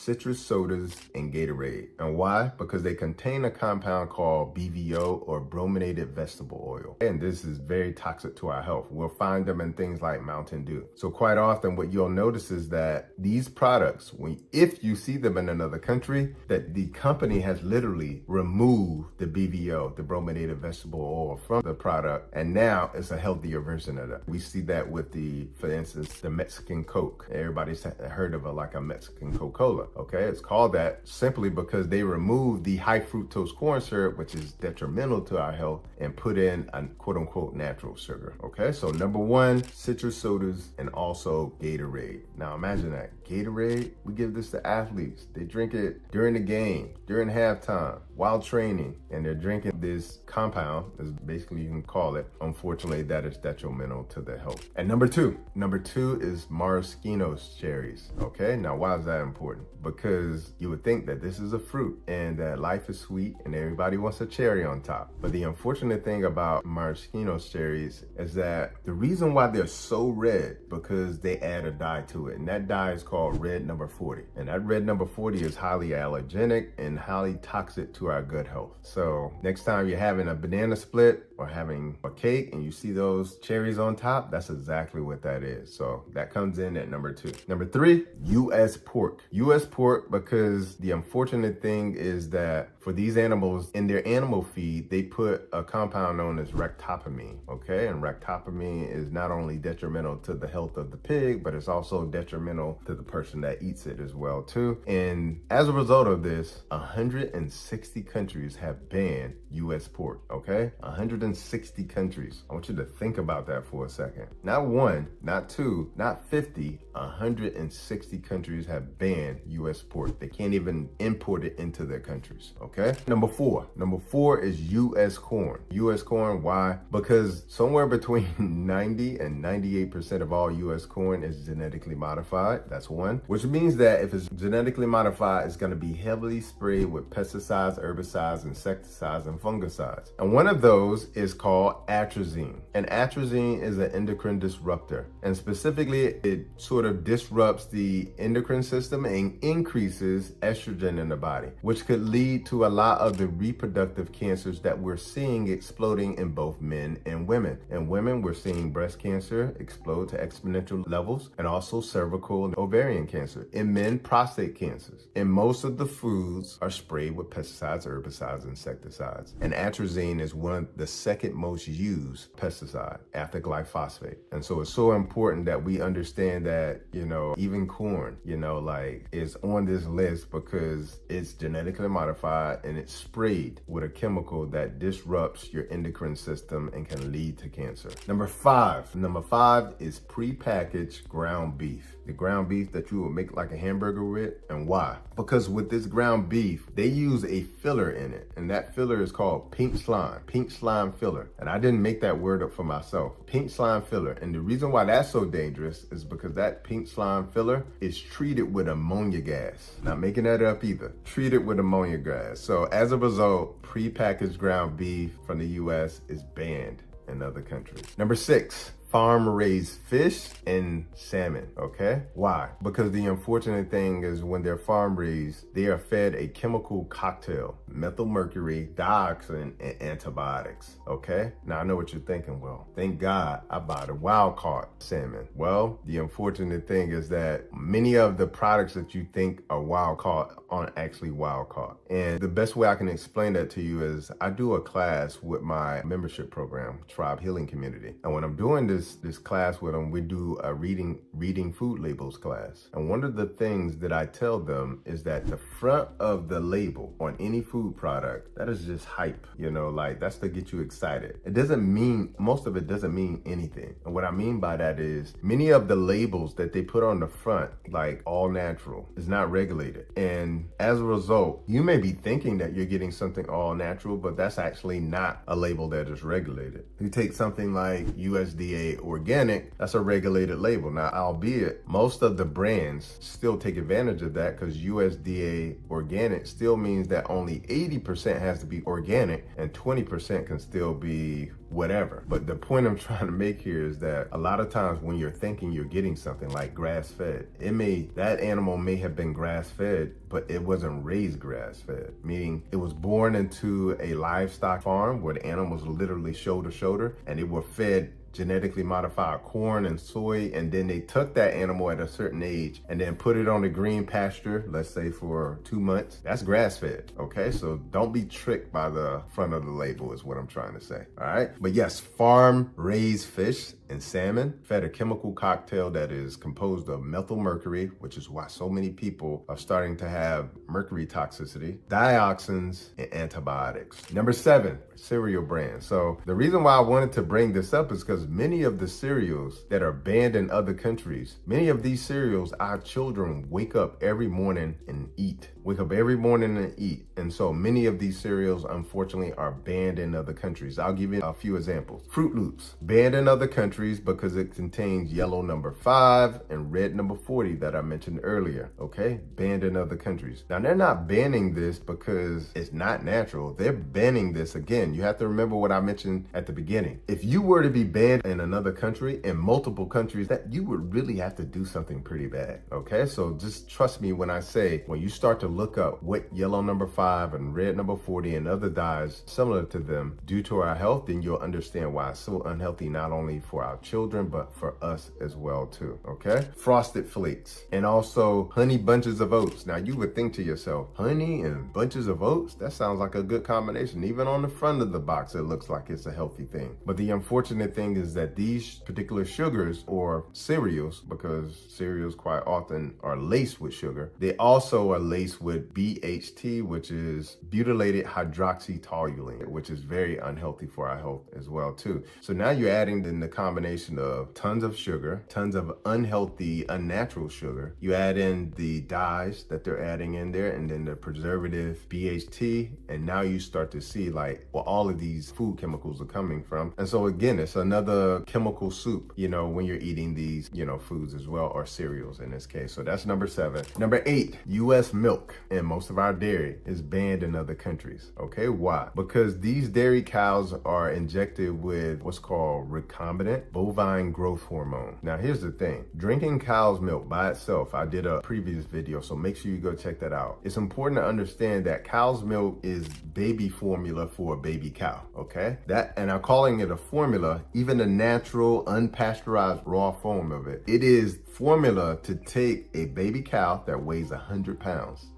citrus sodas and Gatorade. And why? Because they contain a compound called BVO, or brominated vegetable oil. And this is very toxic to our health. We'll find them in things like Mountain Dew. So quite often what you'll notice is that these products, if you see them in another country, that the company has literally removed the BVO, the brominated vegetable oil, from the product, and now it's a healthier version of that. We see that with for instance, the Mexican Coke. Everybody's heard of it like a Mexican Coca-Cola, okay? It's called that simply because they removed the high fructose corn syrup, which is detrimental to our health, and put in a quote unquote natural sugar, okay? So number one, citrus sodas and also Gatorade. Now imagine that, Gatorade, we give this to athletes. They drink it during the game, during halftime, while training, and they're drinking this compound, as basically you can call it. Unfortunately, that is detrimental to their health. And number two is Marino Cherries, okay? Now, why is that important? Because you would think that this is a fruit and that life is sweet and everybody wants a cherry on top. But the unfortunate thing about Marino Cherries is that the reason why they're so red, because they add a dye to it, and that dye is called red number 40. And that red number 40 is highly allergenic and highly toxic to our gut health. So next time you're having a banana split or having a cake and you see those cherries on top, that's exactly what that is. So that comes in at number two. Number three, U.S. pork. U.S. pork, because the unfortunate thing is that for these animals, in their animal feed, they put a compound known as ractopamine, okay? And ractopamine is not only detrimental to the health of the pig, but it's also detrimental to the person that eats it as well too. And as a result of this, 160 countries have banned U.S. pork, okay? 160 countries. I want you to think about that for a second. Not one, not two, not 50, 160 countries have banned U.S. pork. They can't even import it into their countries, okay? Number four is U.S. corn. U.S. corn, why? Because somewhere between 90 and 98% of all U.S. corn is genetically modified. That's one, which means that if it's genetically modified, it's gonna be heavily sprayed with pesticides, herbicides, insecticides, and fungicides. And one of those is called atrazine. And atrazine is an endocrine disruptor. And specifically, it sort of disrupts the endocrine system and increases estrogen in the body, which could lead to a lot of the reproductive cancers that we're seeing exploding in both men and women. In women, we're seeing breast cancer explode to exponential levels, and also cervical and ovarian cancer. In men, prostate cancers. And most of the foods are sprayed with pesticides, herbicides, insecticides. And atrazine is one of the second most used pesticide after glyphosate. And so it's so important that we understand that, even corn, is on this list because it's genetically modified and it's sprayed with a chemical that disrupts your endocrine system and can lead to cancer. Number five is prepackaged ground beef. The ground beef that you would make like a hamburger with. And why? Because with this ground beef, they use a filler in it, and that filler is called pink slime filler. And I didn't make that word up for myself. Pink slime filler. And the reason why that's so dangerous is because that pink slime filler is treated with ammonia gas. Not making that up either. Treated with ammonia gas. So as a result, prepackaged ground beef from the US is banned in other countries. Number six, farm-raised fish and salmon, okay? Why? Because the unfortunate thing is when they're farm-raised, they are fed a chemical cocktail, methyl mercury, dioxin, and antibiotics, okay? Now, I know what you're thinking, well, thank God I bought a wild-caught salmon. Well, the unfortunate thing is that many of the products that you think are wild-caught aren't actually wild-caught. And the best way I can explain that to you is I do a class with my membership program, Tribe Healing Community. And when I'm doing this class with them, we do a reading food labels class. And one of the things that I tell them is that the front of the label on any food product, that is just hype, that's to get you excited. Most of it doesn't mean anything. And what I mean by that is many of the labels that they put on the front, like all natural, is not regulated. And as a result, you may be thinking that you're getting something all natural, but that's actually not a label that is regulated. You take something like USDA USDA organic, that's a regulated label. Now, albeit most of the brands still take advantage of that because USDA organic still means that only 80% has to be organic and 20% can still be whatever. But the point I'm trying to make here is that a lot of times when you're thinking you're getting something like grass-fed, that animal may have been grass-fed, but it wasn't raised grass-fed, meaning it was born into a livestock farm where the animals were literally shoulder to shoulder and they were fed genetically modified corn and soy, and then they took that animal at a certain age and then put it on a green pasture, let's say for 2 months. That's grass-fed, okay? So don't be tricked by the front of the label is what I'm trying to say, all right? But yes, farm-raised fish and salmon fed a chemical cocktail that is composed of methyl mercury, which is why so many people are starting to have mercury toxicity, dioxins, and antibiotics. Number 7, cereal brands. So the reason why I wanted to bring this up is because many of the cereals that are banned in other countries, many of these cereals, our children wake up every morning and eat. And so many of these cereals, unfortunately, are banned in other countries. I'll give you a few examples. Fruit Loops, banned in other countries because it contains yellow number 5 and red number 40 that I mentioned earlier, okay? Banned in other countries. Now, they're not banning this because it's not natural. They're banning this, again, you have to remember what I mentioned at the beginning. If you were to be banned in another country, in multiple countries, that you would really have to do something pretty bad, okay? So just trust me when I say, when you start to look up what yellow number 5 and red number 40 and other dyes similar to them do to our health, then you'll understand why it's so unhealthy, not only for our children, but for us as well too, okay? Frosted Flakes and also honey bunches of oats. Now you would think to yourself, honey and bunches of oats? That sounds like a good combination. Even on the front of the box, it looks like it's a healthy thing. But the unfortunate thing is that these particular sugars or cereals, because cereals quite often are laced with sugar, they also are laced with BHT, which is butylated hydroxytoluene, which is very unhealthy for our health as well too. So now you're adding in the combination of tons of sugar, tons of unhealthy, unnatural sugar. You add in the dyes that they're adding in there, and then the preservative BHT, and now you start to see like where all of these food chemicals are coming from. And so again, it's another chemical soup, you know, when you're eating these, you know, foods as well, or cereals in this case. So that's number 7. Number 8, US milk and most of our dairy is banned in other countries. Okay, why? Because these dairy cows are injected with what's called recombinant bovine growth hormone. Now here's the thing, drinking cow's milk by itself, I did a previous video, so make sure you go check that out. It's important to understand that cow's milk is baby formula for a baby cow, okay? That, and I'm calling it a formula, even the natural unpasteurized raw form of it. It is formula to take a baby cow that weighs 100 pounds